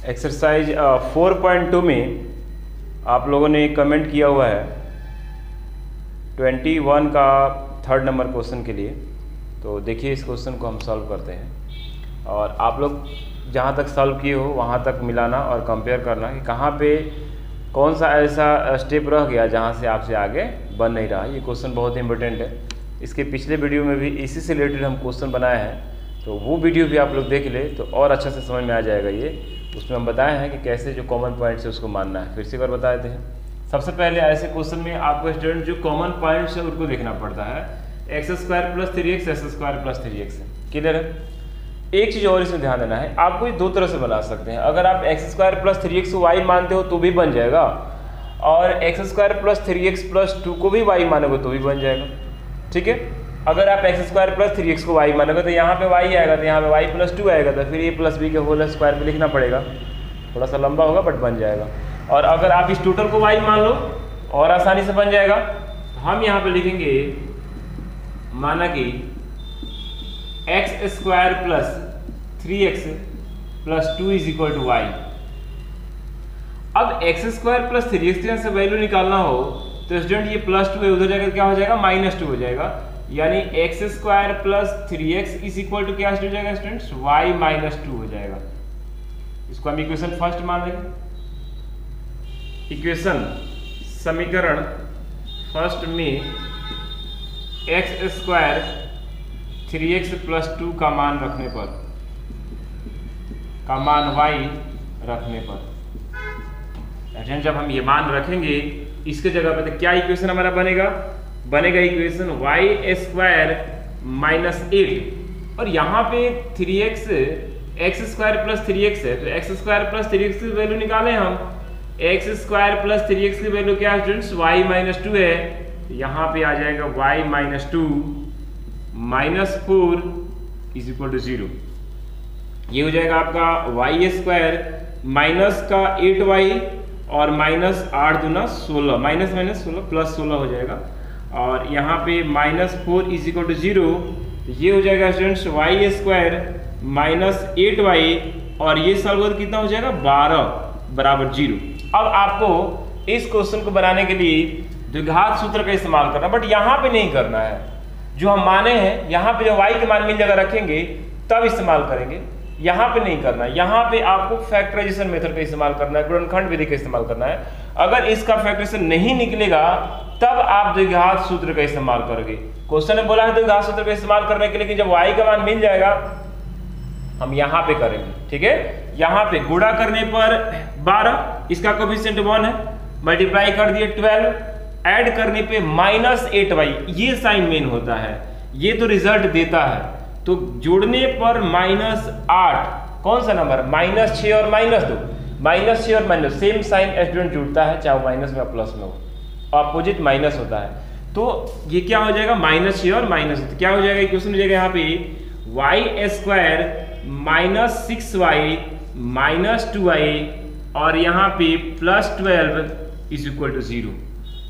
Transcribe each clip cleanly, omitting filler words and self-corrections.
Exercise 4.2 में आप लोगों ने कमेंट किया हुआ है 21 का 3rd नंबर क्वेश्चन के लिए। तो देखिए इस क्वेश्चन को हम सॉल्व करते हैं और आप लोग जहाँ तक सॉल्व किए हो वहाँ तक मिलाना और कंपेयर करना कि कहाँ पे कौन सा ऐसा स्टेप रह गया जहाँ से आपसे आगे बन नहीं रहा। ये क्वेश्चन बहुत इंपॉर्टेंट है। इसके पिछले वीडियो में भी इसी से रिलेटेड हम क्वेश्चन बनाए हैं, तो वो वीडियो भी आप लोग देख ले तो और अच्छा से समझ में आ जाएगा। ये उसमें हम बताए हैं कि कैसे जो कॉमन पॉइंट्स है उसको मानना है। फिर से एक बार बता देते हैं। सबसे पहले ऐसे क्वेश्चन में आपको स्टूडेंट जो कॉमन पॉइंट्स है उनको देखना पड़ता है। x² + 3x x² + 3x clear है। एक चीज़ और इसमें ध्यान देना है, आपको ये दो तरह से बना सकते हैं। अगर आप x² + 3x को y मानते हो तो भी बन जाएगा, और x² + 3x + 2 को भी y मानोगे तो भी बन जाएगा। ठीक है, अगर आप x² + 3x को y मानोगे तो यहाँ पे y आएगा, तो यहाँ पे y + 2 आएगा, तो फिर a + b के होल स्क्वायर पे लिखना पड़ेगा। थोड़ा सा लंबा होगा बट बन जाएगा। और अगर आप इस टोटल को y मान लो और आसानी से बन जाएगा। तो हम यहाँ पे लिखेंगे माना कि x² + 3x + 2 = y। अब x² + 3x से वैल्यू निकालना हो तो स्टूडेंट ये +2 है, उधर जाकर क्या हो जाएगा -2 हो जाएगा, यानी x² + 3x = क्या हो जाएगा स्टूडेंट्स y - 2 हो जाएगा। इसको हम इक्वेशन फर्स्ट मान लेंगे। इक्वेशन समीकरण फर्स्ट में x² 3x + 2 का मान रखने पर, का मान y रखने पर, जब हम ये मान रखेंगे इसके जगह पे तो क्या इक्वेशन हमारा बनेगा इक्वेशन y² - 8। और यहाँ पे 3x x² + 3x है, तो x² + 3x की वैल्यू निकालें हम। x² + 3x की वैल्यू क्या है स्टूडेंट्स y - 2 है, तो यहाँ पे आ जाएगा y - 2 - 4 = 0। ये हो जाएगा आपका y² माइनस का 8y और -8 दूना 16, -16 + 16 हो जाएगा, और यहाँ पे -4 = 0। तो ये हो जाएगा स्टूडेंट्स y² - 8y, और ये सॉल्व कर कितना हो जाएगा 12 = 0। अब आपको इस क्वेश्चन को बनाने के लिए द्विघात सूत्र का इस्तेमाल करना, बट यहाँ पे नहीं करना है। जो हम माने हैं यहाँ पे जो y के मान मिल जगह रखेंगे तब इस्तेमाल करेंगे, यहाँ पे नहीं करना है। यहाँ पे आपको फैक्टराइजेशन मेथड का इस्तेमाल करना है, गुणनखंड विधि का इस्तेमाल करना है। अगर इसका फैक्टराइजेशन नहीं निकलेगा तब आप द्विघात सूत्र का इस्तेमाल करोगे। क्वेश्चन ने बोला है द्विघात सूत्र का इस्तेमाल करने के लिए, कि जब y का मान मिल जाएगा हम यहाँ पे करेंगे। ठीक है, यहाँ पे गुणा करने पर 12, इसका कोएफिशिएंट 1 है, मल्टीप्लाई कर दिए 12, ऐड करने पे -8y, ये साइन मेन होता है, ये तो रिजल्ट देता है। तो जोड़ने पर -8, कौन सा नंबर -6 और -2, -6 और -2 सेम साइन स्टूडेंट जुड़ता है, चाहे माइनस में प्लस में हो, अपोजिट माइनस होता है। तो ये क्या हो जाएगा -6 और -2, तो क्या हो जाएगा क्वेश्चन हो जाएगा यहाँ पे y² - 6y - 2y, और यहाँ पे +12 = 0।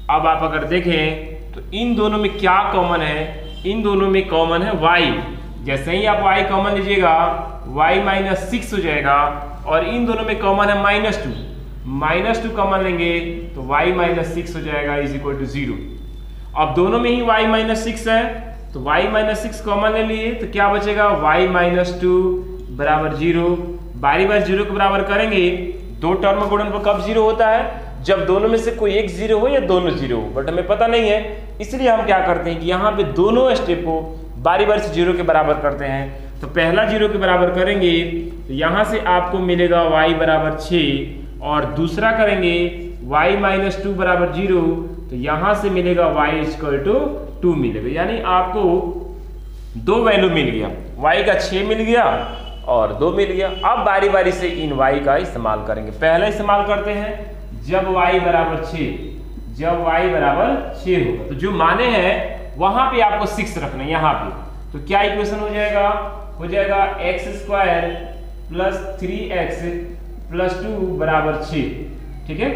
अब आप अगर देखें तो इन दोनों में क्या कॉमन है, इन दोनों में कॉमन है y। जैसे ही आप y कॉमन लीजिएगा y - 6 हो जाएगा, और इन दोनों में कॉमन है -2 कॉमन लेंगे तो y - 6 हो जाएगा = 0। अब दोनों में ही y - 6 है, तो y - 6 कॉमन ले लिए तो क्या बचेगा y - 2 = 0। बारी बार 0 के बराबर करेंगे। दो टर्म गुणन पर कब 0 होता है, जब दोनों में से कोई एक 0 हो या दोनों 0 हो, बट हमें पता नहीं है, इसलिए हम क्या करते हैं कि यहाँ पे दोनों स्टेप को बारी बारी से 0 के बराबर करते हैं। तो पहला 0 के बराबर करेंगे तो यहाँ से आपको मिलेगा y = 6, और दूसरा करेंगे y - 2 = 0, तो यहाँ से मिलेगा y = 2 मिलेगा। यानी आपको दो वैल्यू मिल गया, y का 6 मिल गया और 2 मिल गया। अब बारी बारी से इन y का इस्तेमाल करेंगे। पहला इस्तेमाल करते हैं जब y = 6, जब y = 6 होगा, तो जो माने हैं वहां पे आपको 6 रखना है यहाँ पे। तो क्या इक्वेशन हो जाएगा x² + 3x + 2 = 6। ठीक है,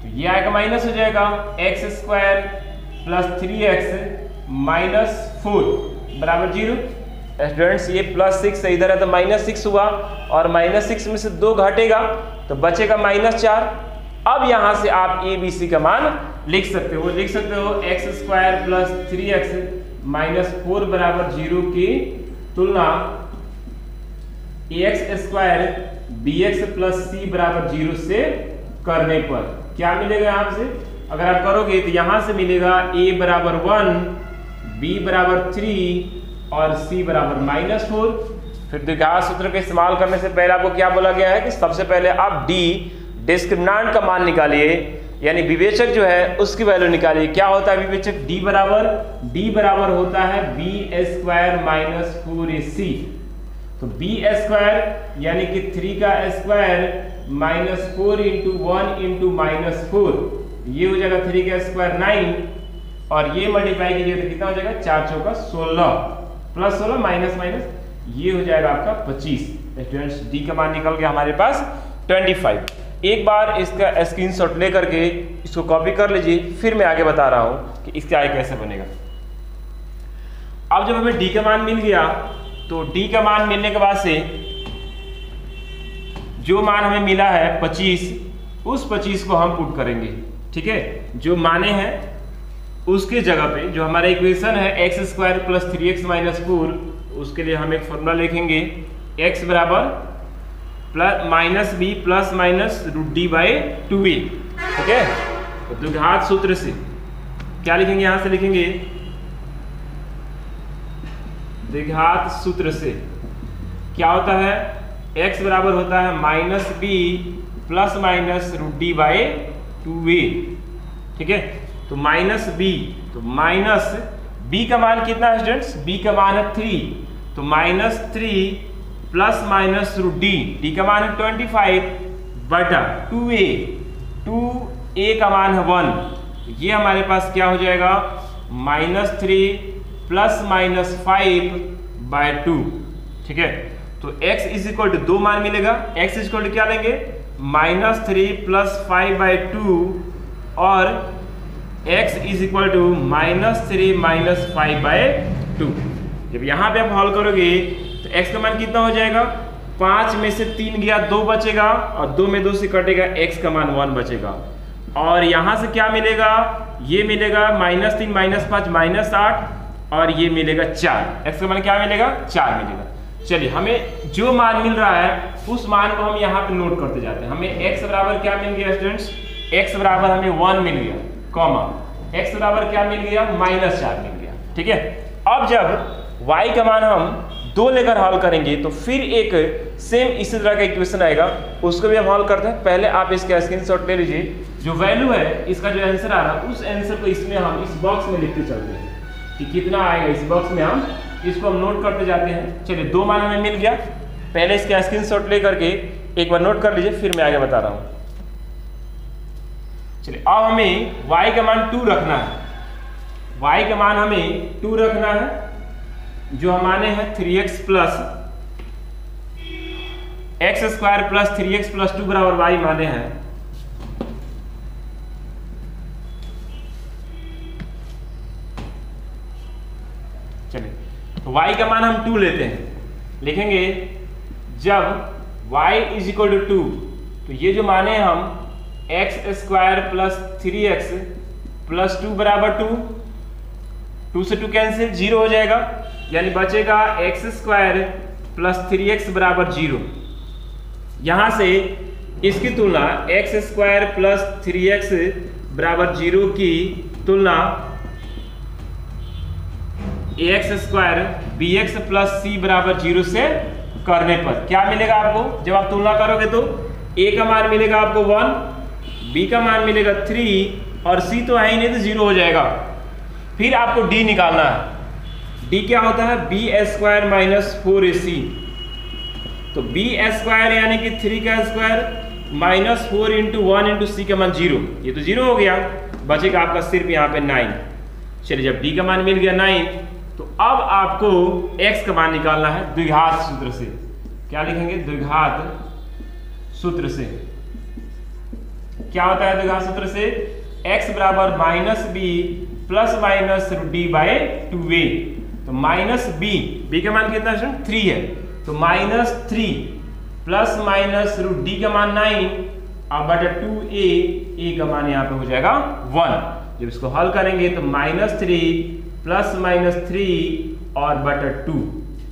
तो ये आएगा माइनस हो जाएगा x² + 3x - 4 = 0। स्टूडेंट्स ये +6 है, इधर है तो -6 हुआ, और -6 में से 2 घटेगा तो बचेगा -4। अब यहां से आप ए बी सी का मान लिख सकते हो, लिख सकते हो x² + 3x - 4 बराबर 0 की तुलना ax² bx + c बराबर 0 से करने पर क्या मिलेगा। यहां से अगर आप करोगे तो यहां से मिलेगा a बराबर 1, b बराबर 3 और c बराबर -4। फिर द्विघात सूत्र का इस्तेमाल करने से पहले आपको क्या बोला गया है कि सबसे पहले आप d डिस्क्रिमिनेंट का मान निकालिए, यानी विवेचक जो है उसकी वैल्यू निकालिए। क्या होता है विवेचक? d बराबर होता है b² - 4ac। तो b² यानी कि 3 का स्क्वायर -4 × 1 × -4, ये हो जाएगा 3 का स्क्वायर 9, और ये मल्टीप्लाई कीजिए तो कितना हो जाएगा 4 चौका 16 + 16 माइनस ये हो जाएगा आपका 25। स्टूडेंट्स डी का मान निकल गया हमारे पास 25। एक बार इसका स्क्रीनशॉट लेकर के इसको कॉपी कर लीजिए, फिर मैं आगे बता रहा हूं कि इसका आगे कैसे बनेगा। अब जब हमें डी का मान मिल गया तो डी का मान मिलने के बाद से जो मान हमें मिला है 25, उस 25 को हम पुट करेंगे। ठीक है, जो माने हैं उसके जगह पे जो हमारा इक्वेशन है x² + 3x - 4, उसके लिए हम एक फॉर्मूला लिखेंगे x बराबर -b ± √d/2a। ठीक है, तो द्विघात सूत्र से क्या लिखेंगे? यहां से लिखेंगे द्विघात सूत्र से क्या होता है, x बराबर होता है -b ± √d/2a। ठीक है, तो -b, तो -b का मान कितना है स्टूडेंट्स? b का मान है 3, तो -3 ± √d, d का मान है 25 बटा 2a, 2a का मान है 1, ये हमारे पास क्या हो जाएगा -3 ± 5/2। ठीक है, तो x = 2 मान मिलेगा। x = क्या लेंगे? -3 + 5/2 और x = -3 - 5/2। जब यहाँ पे आप हल करोगे तो x का मान कितना हो जाएगा? 5 में से 3 गया, 2 बचेगा, और 2 में 2 से कटेगा, x का मान 1 बचेगा। और यहाँ से क्या मिलेगा? ये मिलेगा -3 - 5 -8, और ये मिलेगा 4। x का मान क्या मिलेगा? 4 मिलेगा। चलिए, हमें जो मान मिल रहा है उस मान को हम यहाँ पे नोट करते जाते हैं। हमें x बराबर क्या मिल गया स्टूडेंट्स? x बराबर हमें 1 मिल गया, कॉमा x बराबर क्या मिल गया? -4 मिल गया। ठीक है, अब जब y का मान हम 2 लेकर हल करेंगे तो फिर एक सेम इसी तरह का इक्वेशन आएगा, उसको भी हम हल करते हैं। पहले आप इसका स्क्रीनशॉट ले लीजिए, जो वैल्यू है इसका जो आंसर आ रहा है उस आंसर को इसमें हम इस बॉक्स में लिखते चलते हैं कि कितना आएगा। इस बॉक्स में हम इसको हम नोट करते जाते हैं। चलिए, 2 मान हमें मिल गया, पहले इसका स्क्रीनशॉट ले करके एक बार नोट कर लीजिए, फिर मैं आगे बता रहा हूँ। चलिए, अब हमें y का मान 2 रखना है। y का मान हमें 2 रखना है, जो हमारे हैं 3x + x² + 3x + 2 बराबर y माने हैं। चलिए, तो y का मान हम 2 लेते हैं, लिखेंगे जब y = 2, तो ये जो माने हम x² + 3x + 2 बराबर 2, 2 से 2 कैंसिल, 0 हो जाएगा, यानी बचेगा x² + 3x बराबर 0। यहां से इसकी तुलना x² + 3x बराबर 0 की तुलना ax² bx + c बराबर 0 से करने पर क्या मिलेगा आपको? जब आप तुलना करोगे तो a का मान मिलेगा आपको 1, b का मान मिलेगा 3, और c तो है ही नहीं तो 0 हो जाएगा। फिर आपको d निकालना है। d क्या होता है? b² - 4ac। तो b² यानी कि 3 का स्क्वायर -4 × 1 × c का मान 0, ये तो 0 हो गया, बचेगा आपका सिर्फ यहाँ पे 9। चलिए, जब d का मान मिल गया 9, तो अब आपको x का मान निकालना है द्विघात सूत्र से। क्या लिखेंगे? द्विघात सूत्र से। क्या होता है द्विघात सूत्र से? x बराबर -b ± √d/2a। तो माइनस बी का मान कितना है 3 है, तो -3 प्लस माइनस रूट डी का मान 9 और बटा 2a का मान यहाँ पे हो जाएगा 1। जब इसको हल करेंगे तो -3 प्लस -3 और बटा 2।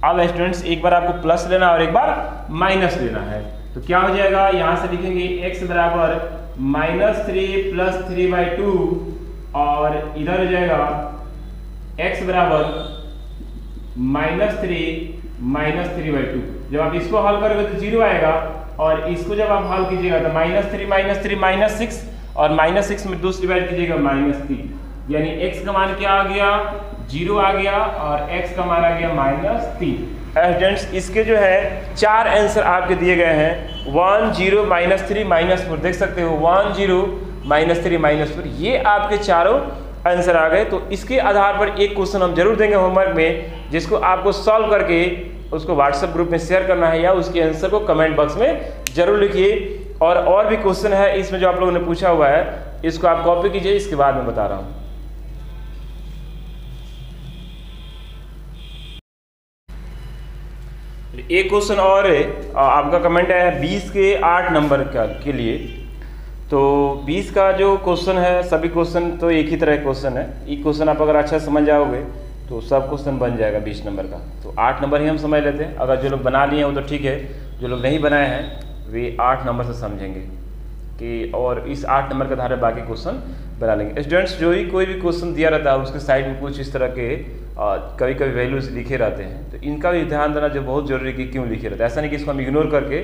अब स्टूडेंट्स एक बार आपको प्लस लेना और एक बार माइनस लेना है, तो क्या हो जाएगा, यहां से लिखेंगे x बराबर -3 प्लस 3/2 और इधर हो जाएगा x बराबर -3 जब आप इसको हल करोगे तो 0 आएगा, और इसको जब आप हल कीजिएगा तो -3 -6 और -6 में 2 से डिवाइड कीजिएगा -3, यानी x का मान क्या आ गया 0 आ गया और x का मान आ गया -3। स्टूडेंट्स इसके जो है 4 आंसर आपके दिए गए हैं, 1 0 -3 -4, देख सकते हो 1 0 -3 -4, ये आपके चारों आंसर आ गए। तो इसके आधार पर एक क्वेश्चन हम जरूर देंगे होमवर्क में, जिसको आपको सॉल्व करके उसको व्हाट्सएप ग्रुप में शेयर करना है या उसके आंसर को कमेंट बॉक्स में जरूर लिखिए। और भी क्वेश्चन है इसमें जो आप लोगों ने पूछा हुआ है, इसको आप कॉपी कीजिए, इसके बाद मैं बता रहा हूँ। एक क्वेश्चन और आपका कमेंट है 20 के 8 नंबर के लिए। तो 20 का जो क्वेश्चन है, सभी क्वेश्चन तो एक ही तरह का क्वेश्चन है, ये क्वेश्चन आप अगर अच्छा समझ जाओगे तो सब क्वेश्चन बन जाएगा 20 नंबर का। तो 8 नंबर ही हम समझ लेते हैं, अगर जो लोग बना लिए हैं वो तो ठीक है, जो लोग नहीं बनाए हैं वे 8 नंबर से समझेंगे कि, और इस 8 नंबर के आधार पर बाकी क्वेश्चन बना लेंगे। स्टूडेंट्स जो ही कोई भी क्वेश्चन दिया रहता है उसके साइड में कुछ इस तरह के कभी कभी वैल्यूज लिखे रहते हैं, तो इनका भी ध्यान देना जो बहुत जरूरी है कि क्यों लिखे रहते हैं। ऐसा नहीं कि इसको हम इग्नोर करके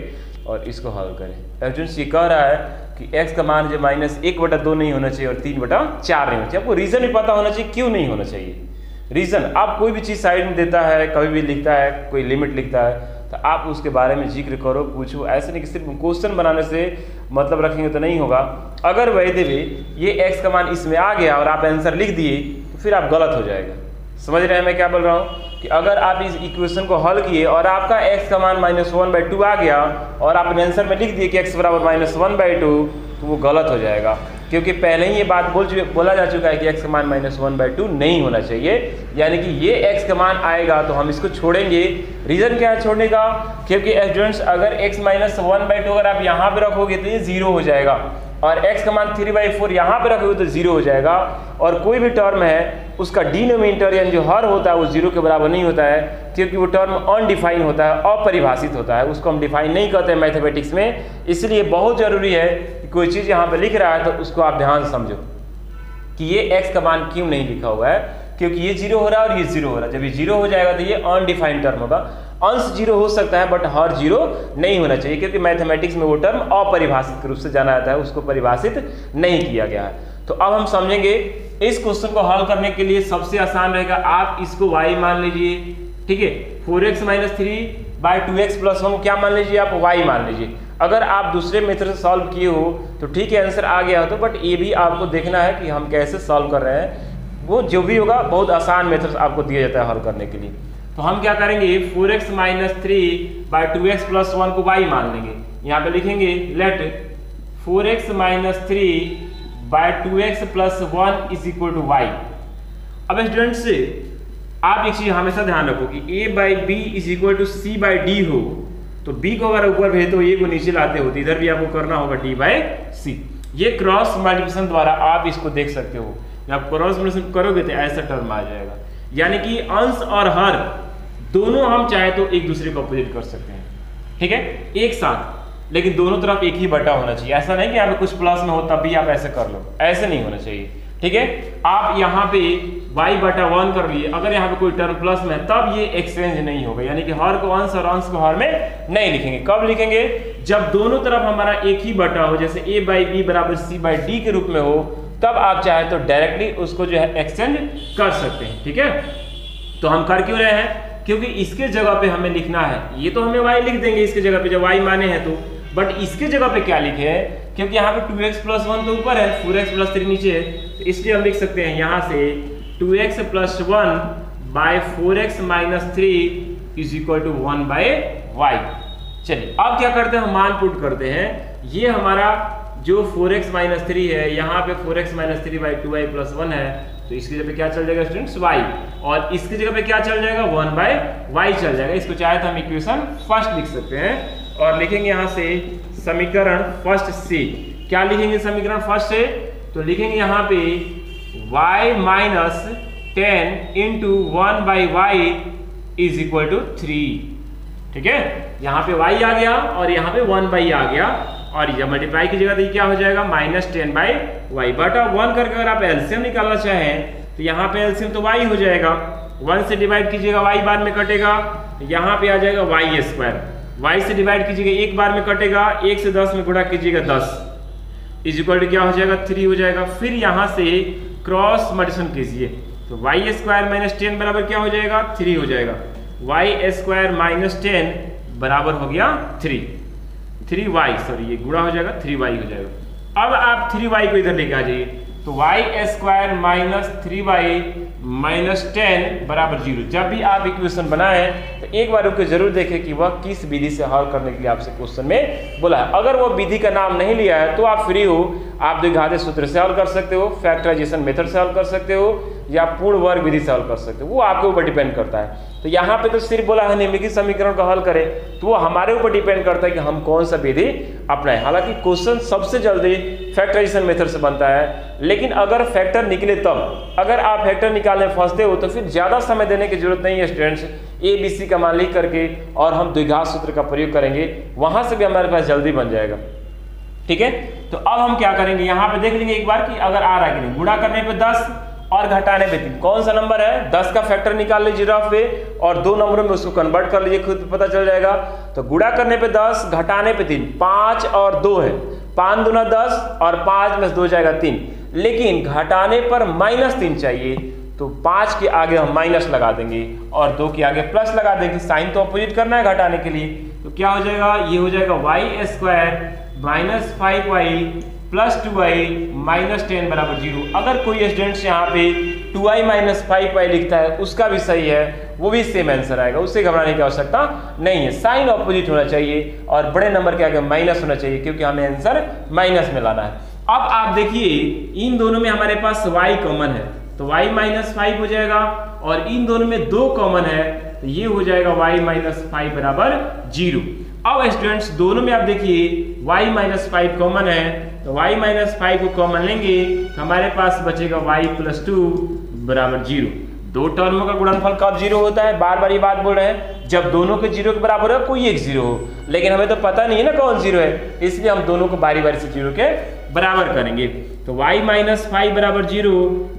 और इसको हल करें। स्टूडेंट्स ये कह रहा है कि x का मान जो -1/2 नहीं होना चाहिए और 3/4 नहीं होना चाहिए। आपको रीजन भी पता होना चाहिए क्यों नहीं होना चाहिए। रीजन, आप कोई भी चीज़ साइड में देता है, कभी भी लिखता है, कोई लिमिट लिखता है, तो आप उसके बारे में जिक्र करो, पूछो। ऐसे नहीं कि सिर्फ क्वेश्चन बनाने से मतलब रखेंगे तो नहीं होगा। अगर वैसे भी ये x का मान इसमें आ गया और आप आंसर लिख दिए तो फिर आप गलत हो जाएगा। समझ रहे हैं मैं क्या बोल रहा हूँ कि अगर आप इस इक्वेशन को हल किए और आपका x का मान -1/2 आ गया और आपने आंसर में लिख दिए कि x बराबर -1/2, तो वो गलत हो जाएगा, क्योंकि पहले ही ये बात बोला जा चुका है कि x का मान -1/2 नहीं होना चाहिए। यानी कि ये x का मान आएगा तो हम इसको छोड़ेंगे। रीज़न क्या है छोड़ने का, क्योंकि स्टूडेंट्स अगर x -1/2 अगर आप यहाँ पे रखोगे तो ये 0 हो जाएगा, और x का मान 3/4 यहाँ पे रखोगे तो 0 हो जाएगा। और कोई भी टर्म है उसका डिनोमिनेटर यानी जो हर होता है वो 0 के बराबर नहीं होता है, क्योंकि वो टर्म अनडिफाइन होता है, अपरिभाषित होता है, उसको हम डिफाइन नहीं करते हैं मैथमेटिक्स में। इसलिए बहुत ज़रूरी है कि कोई चीज़ यहाँ पे लिख रहा है तो उसको आप ध्यान से समझो कि ये x का मान क्यों नहीं लिखा हुआ है, क्योंकि ये 0 हो रहा है और ये 0 हो रहा है। जब ये 0 हो जाएगा तो ये अनडिफाइंड टर्म होगा। अंश 0 हो सकता है बट हर 0 नहीं होना चाहिए, क्योंकि मैथमेटिक्स में वो टर्म अपरिभाषित के रूप से जाना जाता है, उसको परिभाषित नहीं किया गया है। तो अब हम समझेंगे इस क्वेश्चन को हल करने के लिए सबसे आसान रहेगा, आप इसको y मान लीजिए, ठीक है। 4x - 3/2x + 1 क्या मान लीजिए आप, y मान लीजिए। अगर आप दूसरे मेथड से सॉल्व किए हो तो ठीक है, आंसर आ गया हो तो, बट ये भी आपको देखना है कि हम कैसे सॉल्व कर रहे हैं। वो जो भी होगा बहुत आसान मेथड आपको दिया जाता है हल करने के लिए। तो हम क्या करेंगे, 4x - 3/2x + 1 को y मान लेंगे। यहाँ पे लिखेंगे लेट 4x - 3/2x + 1 = y। अब स्टूडेंट्स आप एक चीज हमेशा ध्यान रखो कि a/b = c/d हो, तो b को अगर ऊपर भेजते हो a को नीचे लाते हो तो इधर भी आपको करना होगा d/c। ये क्रॉस मल्टीप्लिकेशन द्वारा आप इसको देख सकते हो। जब आप क्रॉस मल्टीप्लिकेशन करोगे तो ऐसा टर्म आ जाएगा, यानी कि अंश और हर दोनों हम चाहे तो एक दूसरे को अपोजिट कर सकते हैं, ठीक है, एक साथ, लेकिन दोनों तरफ एक ही बटा होना चाहिए। ऐसा नहीं कि यहाँ पे कुछ प्लस में हो तब भी आप ऐसे कर लो, ऐसे नहीं होना चाहिए, ठीक है। आप यहाँ पे y/1 कर लिए, अगर यहाँ पे कोई टर्म प्लस में है तब ये एक्सचेंज नहीं होगा, यानी कि हर को अंश और अंश को हर में नहीं लिखेंगे। कब लिखेंगे, जब दोनों तरफ हमारा एक ही बटा हो, जैसे a/b = c/d के रूप में हो, तब आप चाहे तो डायरेक्टली उसको जो है एक्सचेंज कर सकते हैं, ठीक है। तो हम कर क्यों रहे हैं, क्योंकि इसके जगह पे हमें लिखना है, ये तो हमें y लिख देंगे इसके जगह पे जब y माने हैं तो, बट इसके जगह पे क्या लिखे हैं, क्योंकि यहाँ पे 2x + 1 तो ऊपर है, 4x + 3 नीचे है, तो इसलिए हम लिख सकते हैं यहाँ से 2x + 1/4x - 3 = 1/y। चलिए अब क्या करते हैं, हम मान पुट करते हैं। ये हमारा जो 4x - 3 है, यहाँ पे 4x - 3/2y + 1 है, तो इसकी जगह पे क्या चल जाएगा स्टूडेंट्स y, और इसकी जगह पे क्या चल जाएगा 1/y चल जाएगा। इसको चाहे तो हम इक्वेशन फर्स्ट लिख सकते हैं और लिखेंगे यहाँ से समीकरण फर्स्ट से। क्या लिखेंगे समीकरण फर्स्ट से? तो लिखेंगे यहाँ पे y minus 10 into 1/y is equal to 3। ठीक है, यहाँ पे y आ गया और यहाँ पे 1/y आ गया, और जब मल्टीप्लाई कीजिएगा तो ये क्या हो जाएगा -10/y बटा 1 करके अगर आप एलसीएम निकालना चाहें तो यहाँ पे एलसीएम तो y हो जाएगा, 1 से डिवाइड कीजिएगा y बाद में कटेगा, यहाँ पे आ जाएगा y², y से डिवाइड कीजिएगा 1 बार में कटेगा, 1 से 10 में गुणा कीजिएगा 10 इज इक्वल टू क्या हो जाएगा 3 हो जाएगा। फिर यहाँ से क्रॉस मल्टीप्लिकेशन कीजिए तो y² - 10 बराबर क्या हो जाएगा 3 हो जाएगा, y² - 10 बराबर हो गया 3y, सॉरी ये गुणा हो जाएगा 3y हो जाएगा। अब आप 3y को इधर लेके आ जाइए तो y² - 3y - 10 बराबर 0। जब भी आप इक्वेशन बनाएं तो एक बार उसको जरूर देखें कि वह किस विधि से हल करने के लिए आपसे क्वेश्चन में बोला है। अगर वो विधि का नाम नहीं लिया है तो आप फ्री हो, आप द्विघात सूत्र से हल कर सकते हो, फैक्टराइजेशन मेथड से हल कर सकते हो, या पूर्ण वर्ग विधि से हल कर सकते हो, वो आपके ऊपर डिपेंड करता है। तो यहाँ पे तो सिर्फ बोला है निम्नलिखित समीकरण का हल करें, तो वो हमारे ऊपर डिपेंड करता है कि हम कौन सा विधि अपनाएं। हालांकि क्वेश्चन सबसे जल्दी फैक्टराइजेशन मेथड से बनता है, लेकिन अगर फैक्टर निकले तब, अगर आप फैक्टर निकालने फंसते हो तो फिर ज्यादा समय देने की जरूरत नहीं है स्टूडेंट्स। ABC का मान लिख करके और हम द्विघात सूत्र का प्रयोग करेंगे, वहां से भी हमारे पास जल्दी बन जाएगा। ठीक है, तो अब हम क्या करेंगे, यहाँ पे देख लेंगे एक बार कि अगर आ रहा है कि नहीं। गुणा करने पे 10 और घटाने पे 3, कौन सा नंबर है 10 का फैक्टर निकाल लीजिए रफ पे और 2 नंबरों में उसको कन्वर्ट कर लीजिए, खुद पता चल जाएगा। तो गुणा करने पे 10, घटाने पे 3, 5 और 2 है, 5 दूना 10 और 5 में से 2 जाएगा 3, लेकिन घटाने पर -3 चाहिए तो 5 के आगे हम माइनस लगा देंगे और 2 के आगे प्लस लगा देंगे, साइन तो अपोजिट करना है घटाने के लिए। तो क्या हो जाएगा, ये हो जाएगा y² - 5y + 2y - 10 बराबर 0। अगर कोई स्टूडेंट्स यहाँ पे 2y - 5y लिखता है उसका भी सही है, वो भी सेम आंसर आएगा, उससे घबराने की आवश्यकता नहीं है। साइन ऑपोजिट होना चाहिए और बड़े नंबर के आगे माइनस होना चाहिए, क्योंकि हमें आंसर माइनस में लाना है। अब आप देखिए इन दोनों में हमारे पास y कॉमन है तो y - 5 हो जाएगा, और इन दोनों में 2 कॉमन है तो ये हो जाएगा y - 5 बराबर 0। अब स्टूडेंट्स दोनों में आप देखिए y - 5 कॉमन है तो y - 5 को कॉमन लेंगे तो हमारे पास बचेगा y + 2 बराबर 0। दो टर्मों का गुणनफल कब 0 होता है, बार बार ये बात बोल रहे हैं, जब दोनों के 0 के बराबर हो कोई एक 0 हो, लेकिन हमें तो पता नहीं है ना कौन 0 है, इसलिए हम दोनों को बारी बारी से 0 के बराबर करेंगे। तो y - 5 बराबर 0,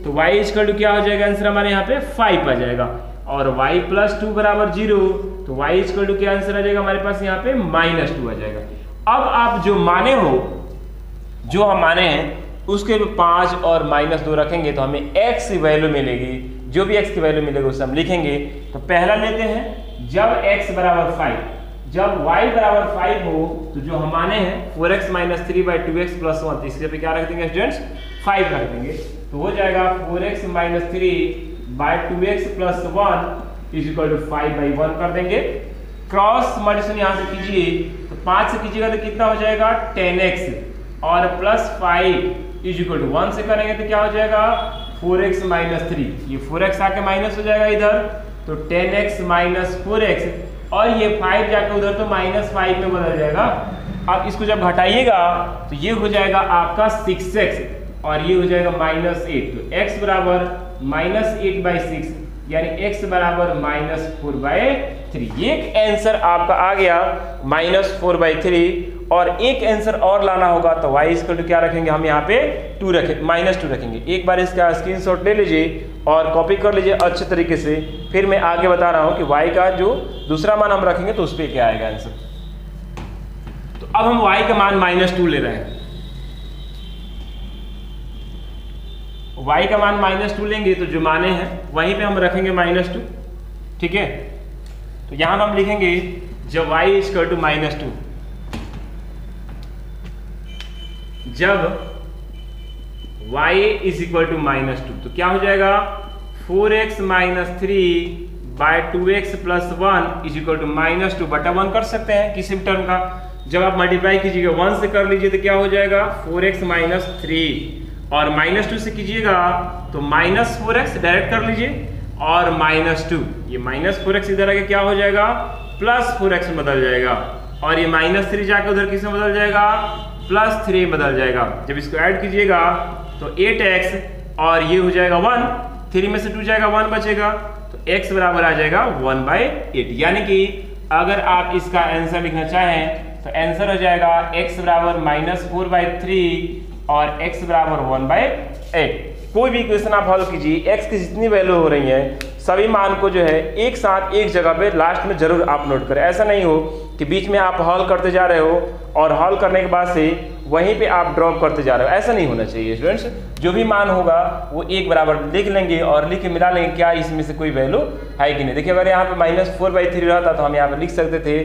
तो y = क्या हो जाएगा आंसर हमारे यहाँ पे 5 आ जाएगा, और y + 2 बराबर 0 तो y = क्या आंसर आ जाएगा हमारे पास यहाँ पे -2 आ जाएगा। अब आप जो माने हो, जो हम माने हैं उसके 5 और -2 रखेंगे तो हमें x की वैल्यू मिलेगी, जो भी x की वैल्यू मिलेगी उसे हम लिखेंगे। तो पहला लेते हैं, जब x बराबर 5, जब y बराबर 5 हो तो जो हम माने हैं 4x - 3/2x + 1, तो इसके पे क्या रख देंगे स्टूडेंट्स 5 रख देंगे, तो हो जाएगा 4x - 3/2x + 1 is equal to 5/1 कर देंगे। क्रॉस मल्टीप्लिकेशन यहाँ से कीजिए तो 5 से कीजिएगा तो कितना हो जाएगा 10x, और +5 इज इक्वल टू 1 से करेंगे तो क्या हो जाएगा 4x - 3, ये 4x आके माइनस हो जाएगा इधर, तो 10x - 4x, और ये 5 जाके उधर तो -5 में बदल जाएगा। अब इसको जब घटाइएगा तो ये हो जाएगा आपका 6x, और ये हो जाएगा -8, तो x बराबर -8/6 यानी x बराबर -4/3। एक आंसर आपका आ गया -4/3, और एक आंसर और लाना होगा तो y = क्या रखेंगे हम यहाँ पे -2 रखेंगे। एक बार इसका स्क्रीनशॉट ले लीजिए और कॉपी कर लीजिए अच्छे तरीके से, फिर मैं आगे बता रहा हूँ कि y का जो दूसरा मान हम रखेंगे तो उस पर क्या आएगा आंसर। तो अब हम y का मान -2 ले रहे हैं, y का मान -2 लेंगे तो जो माने हैं वहीं पे हम रखेंगे -2। ठीक है, तो यहां हम लिखेंगे जब y = -2, जब y = -2 तो क्या हो जाएगा 4x - 3/2x + 1 is equal to -2 बटा 1 कर सकते हैं किसी भी टर्म का। जब आप मल्टीप्लाई कीजिएगा 1 से कर लीजिए तो क्या हो जाएगा 4x - 3, और -2 से कीजिएगा तो -4x डायरेक्ट कर लीजिए, और -2 ये -4x इधर आके क्या हो जाएगा +4x में बदल जाएगा, और ये -3 जाके उधर किस में बदल जाएगा +3 बदल जाएगा। जब इसको ऐड कीजिएगा तो 8x और ये हो जाएगा 1, 3 में से 2 जाएगा 1 बचेगा, तो x बराबर आ जाएगा 1/8। यानी कि अगर आप इसका आंसर लिखना चाहें तो आंसर हो जाएगा x बराबर -4/3 और x बराबर 1/8। कोई भी इक्वेशन आप हल कीजिए, x की जितनी वैल्यू हो रही है सभी मान को जो है एक साथ एक जगह पे लास्ट में जरूर आप नोट करें। ऐसा नहीं हो कि बीच में आप हल करते जा रहे हो और हल करने के बाद से वहीं पे आप ड्रॉप करते जा रहे हो, ऐसा नहीं होना चाहिए स्टूडेंट्स। जो भी मान होगा वो एक बराबर लिख लेंगे और लिख के मिला लेंगे क्या इसमें से कोई वैल्यू है कि नहीं। देखिए अगर यहाँ पे -4/3 रहता तो हम यहाँ पे लिख सकते थे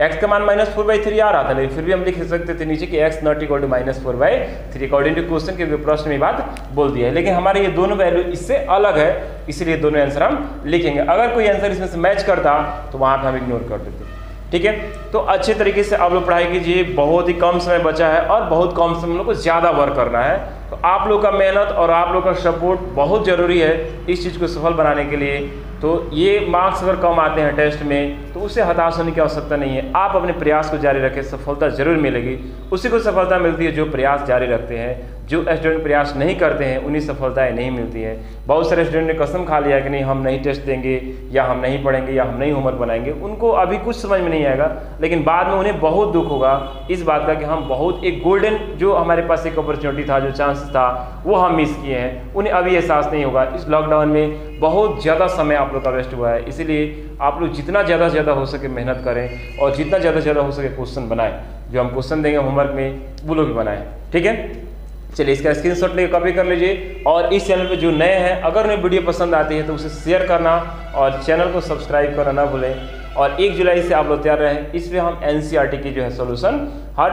x का मान -4/3 आ रहा था, लेकिन फिर भी हम लिख सकते थे नीचे कि x not equal to -4/3 according to question के प्रश्न में बात बोल दिया है। लेकिन हमारे ये दोनों वैल्यू इससे अलग है, इसलिए दोनों आंसर हम लिखेंगे। अगर कोई आंसर इसमें से मैच करता तो वहां पे हम इग्नोर कर देते। ठीक है, तो अच्छे तरीके से आप लोग पढ़ाई कीजिए, बहुत ही कम समय बचा है और बहुत कम समय हम लोग को ज़्यादा वर्क करना है। तो आप लोग का मेहनत और आप लोग का सपोर्ट बहुत ज़रूरी है इस चीज़ को सफल बनाने के लिए। तो ये मार्क्स अगर कम आते हैं टेस्ट में तो उससे हताश होने की आवश्यकता नहीं है। आप अपने प्रयास को जारी रखें, सफलता जरूर मिलेगी। उसी को सफलता मिलती है जो प्रयास जारी रखते हैं। जो स्टूडेंट प्रयास नहीं करते हैं उन्हीं सफलताएं नहीं मिलती हैं। बहुत सारे स्टूडेंट ने कसम खा लिया कि नहीं हम नहीं टेस्ट देंगे या हम नहीं पढ़ेंगे या हम नहीं होमवर्क बनाएंगे। उनको अभी कुछ समझ में नहीं आएगा, लेकिन बाद में उन्हें बहुत दुख होगा इस बात का कि हम बहुत एक गोल्डन जो हमारे पास एक अपॉर्चुनिटी था, जो चांस था, वो हम मिस किए हैं। उन्हें अभी एहसास नहीं होगा। इस लॉकडाउन में बहुत ज़्यादा समय आप लोग का वेस्ट हुआ है, इसीलिए आप लोग जितना ज़्यादा से ज़्यादा हो सके मेहनत करें और जितना ज़्यादा से ज़्यादा हो सके क्वेश्चन बनाएं। जो हम क्वेश्चन देंगे होमवर्क में वो लोग भी बनाएं। ठीक है, चलिए इसका स्क्रीनशॉट लेकर कॉपी कर लीजिए। और इस चैनल पे जो नए हैं अगर उन्हें वीडियो पसंद आती है तो उसे शेयर करना और चैनल को सब्सक्राइब करना ना भूलें। और 1 जुलाई से आप लोग तैयार रहें। इसमें हम NCERT की जो है सॉल्यूशन हर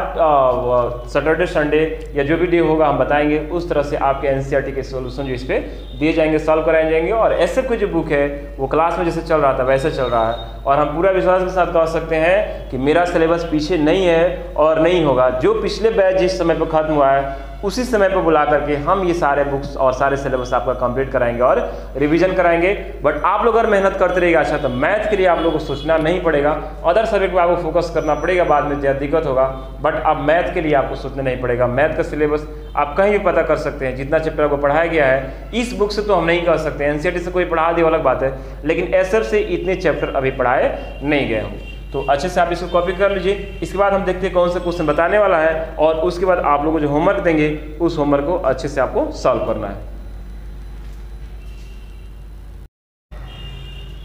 सैटरडे संडे या जो भी डे होगा हम बताएंगे। उस तरह से आपके NCERT के सॉल्यूशन जो इस पे दिए जाएंगे, सॉल्व कराए जाएंगे। और SF की जो बुक है वो क्लास में जैसे चल रहा था वैसे चल रहा है। और हम पूरा विश्वास के साथ कह सकते हैं कि मेरा सिलेबस पीछे नहीं है और नहीं होगा। जो पिछले बैच जिस समय पर खत्म हुआ है उसी समय पर बुला करके हम ये सारे बुक्स और सारे सिलेबस आपका कंप्लीट कराएंगे और रिवीजन कराएंगे। बट आप लोग अगर मेहनत करते रहिएगा अच्छा तो मैथ के लिए आप लोगों को सोचना नहीं पड़ेगा, अदर सब्जेक्ट पर आपको फोकस करना पड़ेगा, बाद में ज़्यादा दिक्कत होगा। बट अब मैथ के लिए आपको सोचना नहीं पड़ेगा। मैथ का सिलेबस आप कहीं भी पता कर सकते हैं। जितना चैप्टर आपको पढ़ाया गया है इस बुक से तो हम नहीं कर सकते, NCERT से कोई पढ़ा दिया अलग बात है, लेकिन SF से इतने चैप्टर अभी पढ़ाए नहीं गए होंगे। तो अच्छे से आप इसको कॉपी कर लीजिए। इसके बाद हम देखते हैं कौन सा क्वेश्चन बताने वाला है और उसके बाद आप लोगों को जो होमवर्क देंगे उस होमवर्क को अच्छे से आपको सॉल्व करना है।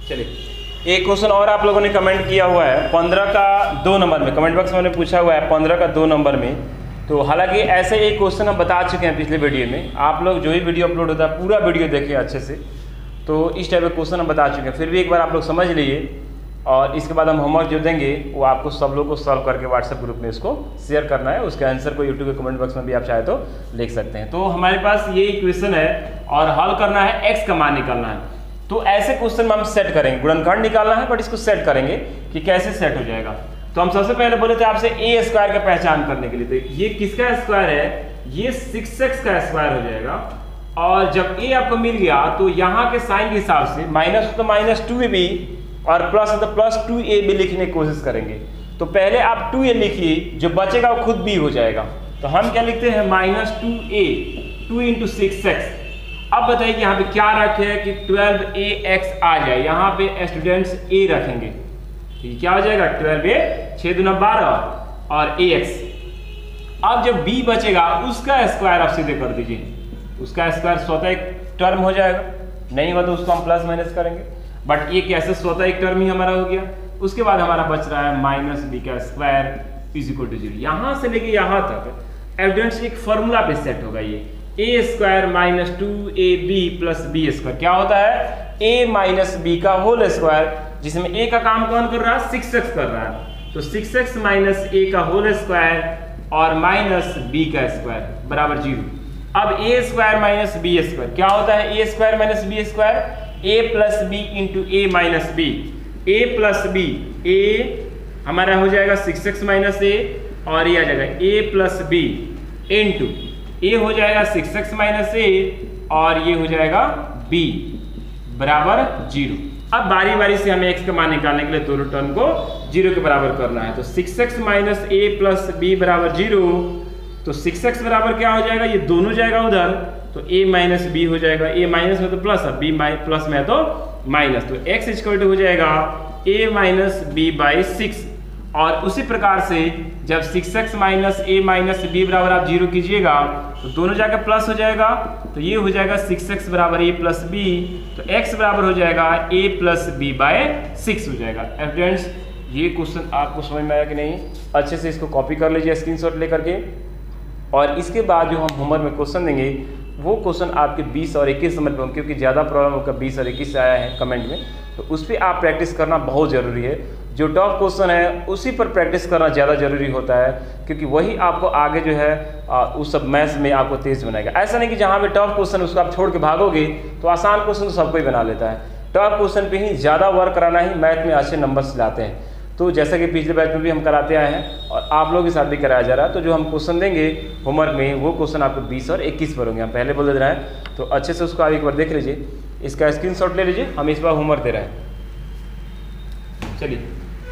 चलिए एक क्वेश्चन और आप लोगों ने कमेंट किया हुआ है 15 का 2 नंबर में, कमेंट बॉक्स में मैंने पूछा हुआ है 15 का 2 नंबर में। तो हालांकि ऐसे एक क्वेश्चन हम बता चुके हैं पिछले वीडियो में। आप लोग जो ही वीडियो अपलोड होता है पूरा वीडियो देखिए अच्छे से। तो इस टाइप का क्वेश्चन हम बता चुके हैं, फिर भी एक बार आप लोग समझ लीजिए। और इसके बाद हम होमवर्क जो देंगे वो आपको सब लोग को सॉल्व करके व्हाट्सएप ग्रुप में इसको शेयर करना है। उसके आंसर को यूट्यूब के कमेंट बॉक्स में भी आप चाहे तो लिख सकते हैं। तो हमारे पास ये इक्वेशन है और हल करना है, x का मान निकालना है। तो ऐसे क्वेश्चन में हम सेट करेंगे, गुणनखंड निकालना है बट इसको सेट करेंगे कि कैसे सेट हो जाएगा। तो हम सबसे पहले बोले थे आपसे a स्क्वायर का पहचान करने के लिए। तो ये किसका स्क्वायर है, ये 6x का स्क्वायर हो जाएगा। और जब a आपको मिल गया तो यहाँ के साइन के हिसाब से माइनस तो -2ab और प्लस तो +2ab लिखने की कोशिश करेंगे। तो पहले आप 2a लिखिए, जो बचेगा वो खुद b हो जाएगा। तो हम क्या लिखते हैं -2a, 2 × 6x। अब बताइए कि यहाँ पे क्या रखे कि 12ax आ जाए। यहाँ पे स्टूडेंट्स a रखेंगे तो क्या हो जाएगा 12a 6 दूना 12 और ax। अब जब b बचेगा उसका स्क्वायर आप सीधे कर दीजिए। उसका स्क्वायर स्वतः एक टर्म हो जाएगा, नहीं हुआ तो उसको हम प्लस माइनस करेंगे। बट ये कैसे स्वतः एक टर्म ही हमारा हो गया। उसके बाद हमारा बच रहा है -b का स्क्वायर इज इक्वल टू 0। यहाँ से लेके यहाँ तक एविडेंस एक फॉर्मूला पे सेट होगा। ये a square -2ab + b square क्या होता है a - b का होल स्क्वायर, जिसमें a का काम कौन कर रहा है 6x कर रहा है। तो 6x - a का होल स्क्वायर और -b का स्क्वायर बराबर 0। अब a स्क्वायर - b स्क्वायर क्या होता है a square - b square a + b × a - b। a + b, a हमारा हो जाएगा 6x - a और ये आ जाएगा a + b × ए हो जाएगा 6x माइनस ए और ये हो जाएगा b बराबर 0। अब बारी बारी से हमें x का मान निकालने के लिए दोनों टर्म को 0 के बराबर करना है। तो 6x माइनस ए प्लस b बराबर 0, तो 6x बराबर क्या हो जाएगा, ये दोनों जाएगा उधर, तो a माइनस बी हो जाएगा, a माइनस में तो प्लस है, b प्लस में तो माइनस, तो x इक्वल टू हो जाएगा a माइनस बी बाई 6। और उसी प्रकार से जब 6x माइनस ए माइनस बी बराबर आप 0 कीजिएगा तो दोनों जाकर प्लस हो जाएगा, तो ये हो जाएगा 6x बराबर a प्लस बी, तो x बराबर हो जाएगा a प्लस बी बाय 6 हो जाएगा। स्टूडेंट्स ये क्वेश्चन आपको समझ में आया कि नहीं? अच्छे से इसको कॉपी कर लीजिए स्क्रीनशॉट लेकर के, और इसके बाद जो हम होमवर्क में क्वेश्चन देंगे वो क्वेश्चन आपके 20 और 21 नंबर पे होंगे, क्योंकि ज़्यादा प्रॉब्लम आपका 20 और 21 से आया है कमेंट में, तो उस पर आप प्रैक्टिस करना बहुत ज़रूरी है। जो टॉप क्वेश्चन है उसी पर प्रैक्टिस करना ज़्यादा ज़रूरी होता है, क्योंकि वही आपको आगे जो है उस सब मैथ्स में आपको तेज़ बनाएगा। ऐसा नहीं कि जहाँ पे टॉप क्वेश्चन उसको आप छोड़ के भागोगे तो आसान क्वेश्चन तो सब कोई बना लेता है। टॉप क्वेश्चन पे ही ज़्यादा वर्क कराना ही मैथ में अच्छे नंबर्स लाते हैं। तो जैसा कि पिछले बैच में भी हम कराते आए हैं और आप लोगों के साथ भी कराया जा रहा है, तो जो हम क्वेश्चन देंगे होमवर्क में वो क्वेश्चन आपको 20 और 21 पर होंगे, हम पहले बोल दे रहे हैं। तो अच्छे से उसको आप एक बार देख लीजिए, इसका स्क्रीनशॉट ले लीजिए, हम इस बार होमवर्क दे रहे हैं। चलिए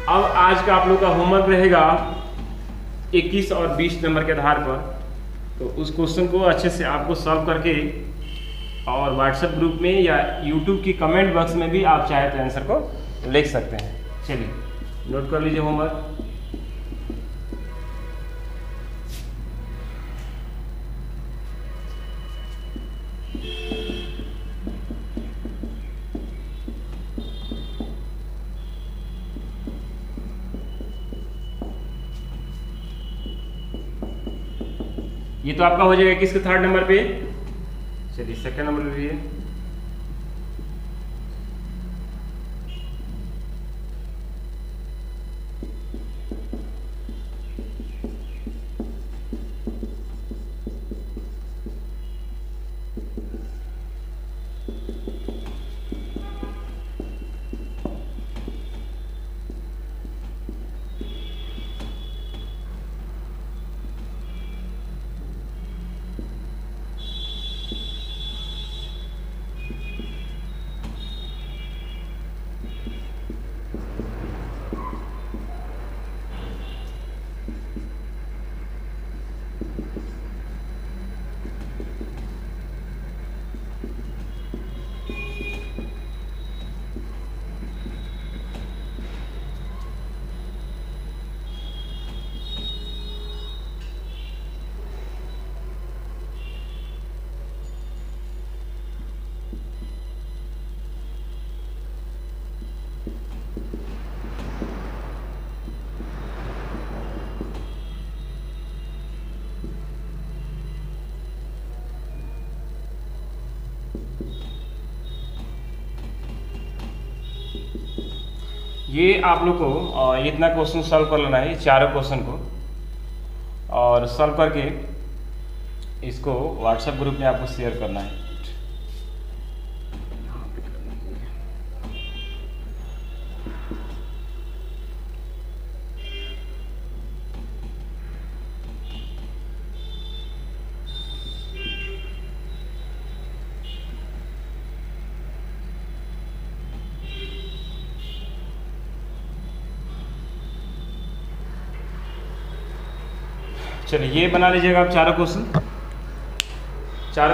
अब आज का आप लोग का होमवर्क रहेगा 21 और 20 नंबर के आधार पर। तो उस क्वेश्चन को अच्छे से आपको सॉल्व करके और व्हाट्सएप ग्रुप में या यूट्यूब की कमेंट बॉक्स में भी आप चाहे तो आंसर को लिख सकते हैं। चलिए नोट कर लीजिए होमवर्क। ये तो आपका हो जाएगा किसके थर्ड नंबर पे? चलिए सेकंड नंबर लीजिए। ये आप लोग को इतना क्वेश्चन सॉल्व कर लेना है, ये चारों क्वेश्चन को, और सॉल्व करके इसको व्हाट्सएप ग्रुप में आपको शेयर करना है। चलिए ये बना लीजिएगा आप चारों क्वेश्चन, चार